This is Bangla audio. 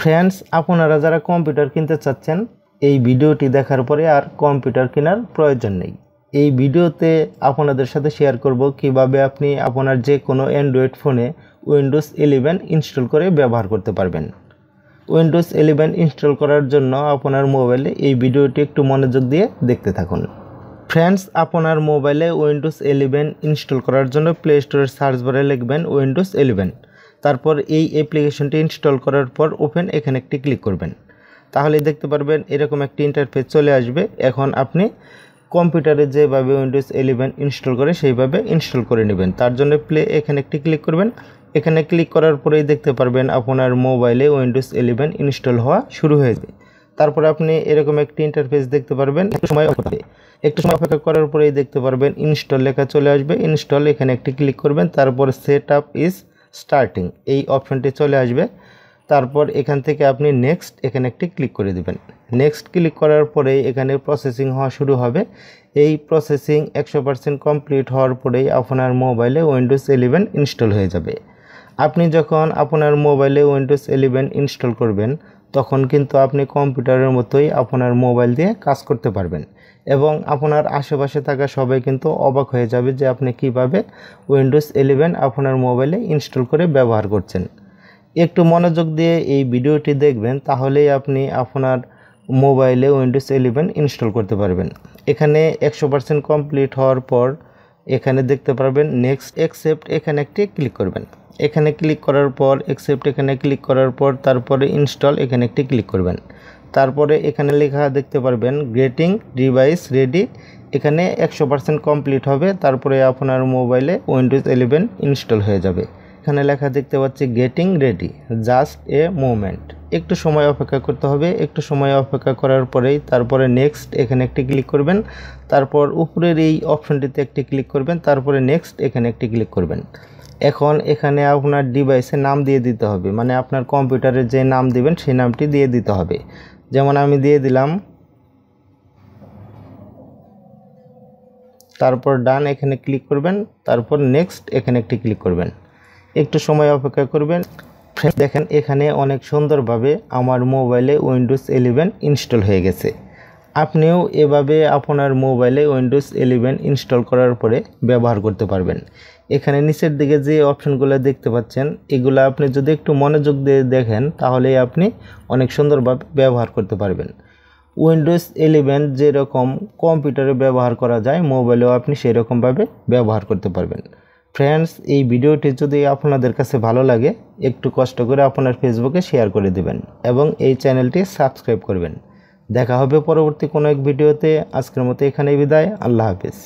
ফ্রেন্ডস, আপনারা যারা কম্পিউটার কিনতে চাচ্ছেন এই ভিডিওটি দেখার পরে আর কম্পিউটার কেনার প্রয়োজন নেই। এই ভিডিওতে আপনাদের সাথে শেয়ার করব কিভাবে আপনি আপনার যে কোনো অ্যান্ড্রয়েড ফোনে উইন্ডোজ 11 ইনস্টল করে ব্যবহার করতে পারবেন। উইন্ডোজ 11 ইনস্টল করার জন্য আপনার মোবাইলে এই ভিডিওটি একটু মনোযোগ দিয়ে দেখতে থাকুন। ফ্রেন্ডস, আপনার মোবাইলে উইন্ডোজ 11 ইনস্টল করার জন্য প্লে স্টোরের সার্চ বারে লিখবেন উইন্ডোজ 11। তারপর এই অ্যাপ্লিকেশনটি ইনস্টল করার পর ওপেন এখানে একটি ক্লিক করবেন। তাহলে দেখতে পারবেন এরকম একটি ইন্টারফেস চলে আসবে। এখন আপনি কম্পিউটারে যেভাবে উইন্ডোজ 11 ইনস্টল করে সেইভাবে ইনস্টল করে নেবেন। তার জন্য প্লে এখানে একটি ক্লিক করবেন। এখানে ক্লিক করার পরেই দেখতে পারবেন আপনার মোবাইলে উইন্ডোজ 11 ইনস্টল হওয়া শুরু হয়ে যাবে। তারপর আপনি এরকম একটি ইন্টারফেস দেখতে পারবেন। একটু সময় অপেক্ষা করার পরেই দেখতে পারবেন ইনস্টল লেখা চলে আসবে। ইনস্টল এখানে একটি ক্লিক করবেন। তারপর সেট আপ ইজ স্টার্টিং এই অপশনটি চলে আসবে। তারপর এখান থেকে আপনি নেক্সট এখানে একটি ক্লিক করে দিবেন। নেক্সট ক্লিক করার পরেই এখানে প্রসেসিং হওয়া শুরু হবে। এই প্রসেসিং 100% কমপ্লিট হওয়ার পরেই আপনার মোবাইলে উইন্ডোজ 11 ইনস্টল হয়ে যাবে। আপনি যখন আপনার মোবাইলে উইন্ডোজ 11 ইনস্টল করবেন তখন কিন্তু আপনি কম্পিউটারের মতোই আপনার মোবাইল দিয়ে কাজ করতে পারবেন এবং আপনার আশেপাশে থাকা সবাই কিন্তু অবাক হয়ে যাবে যে আপনি কিভাবে উইন্ডোজ 11 আপনার মোবাইলে ইনস্টল করে ব্যবহার করছেন। একটু মনোযোগ দিয়ে এই ভিডিওটি দেখবেন, তাহলেই আপনি আপনার মোবাইলে উইন্ডোজ 11 ইনস্টল করতে পারবেন। এখানে 100% কমপ্লিট হওয়ার পর এখানে দেখতে পারবেন নেক্সট অ্যাকসেপ্ট এখানে একটি ক্লিক করবেন। এখানে ক্লিক করার পর অ্যাকসেপ্ট এখানে ক্লিক করার পর তারপরে ইনস্টল এখানে একটি ক্লিক করবেন। তারপরে এখানে লেখা দেখতে পারবেন গেটিং ডিভাইস রেডি। এখানে 100% কমপ্লিট হবে, তারপরে আপনার মোবাইলে উইন্ডোজ 11 ইনস্টল হয়ে যাবে। এখানে লেখা দেখতে পাচ্ছি getting ready, just a moment. একটু সময় অপেক্ষা করতে হবে। একটু সময় অপেক্ষা করার পরেই তারপরে নেক্সট এখানে একটি ক্লিক করবেন। তারপর উপরের এই অপশনটিতে একটি ক্লিক করবেন। তারপরে নেক্সট এখানে একটি ক্লিক করবেন। এখন এখানে আপনার ডিভাইসের নাম দিয়ে দিতে হবে, মানে আপনার কম্পিউটারে যে নাম দিবেন সেই নামটি দিয়ে দিতে হবে। যেমন আমি দিয়ে দিলাম, তারপর ডান এখানে ক্লিক করবেন। তারপর নেক্সট এখানে একটি ক্লিক করবেন। একটু সময় অপেক্ষা করবেন। দেখেন এখানে অনেক সুন্দরভাবে আমার মোবাইলে উইন্ডোজ 11 ইনস্টল হয়ে গেছে। আপনিও এভাবে আপনার মোবাইলে উইন্ডোজ 11 ইনস্টল করার পরে ব্যবহার করতে পারবেন। এখানে নিচের দিকে যে অপশনগুলো দেখতে পাচ্ছেন এগুলো আপনি যদি একটু মনোযোগ দিয়ে দেখেন তাহলেই আপনি অনেক সুন্দরভাবে ব্যবহার করতে পারবেন। উইন্ডোজ 11 যেরকম কম্পিউটারে ব্যবহার করা যায় মোবাইলেও আপনি সেরকমভাবে ব্যবহার করতে পারবেন। ফ্রেন্ডস, এই ভিডিওটি যদি আপনাদের কাছে ভালো লাগে একটু কষ্ট করে আপনার ফেসবুকে শেয়ার করে দেবেন এবং এই চ্যানেলটি সাবস্ক্রাইব করবেন। দেখা হবে পরবর্তী কোনো এক ভিডিওতে। আজকের মতো এখানেই বিদায়। আল্লাহ হাফেজ।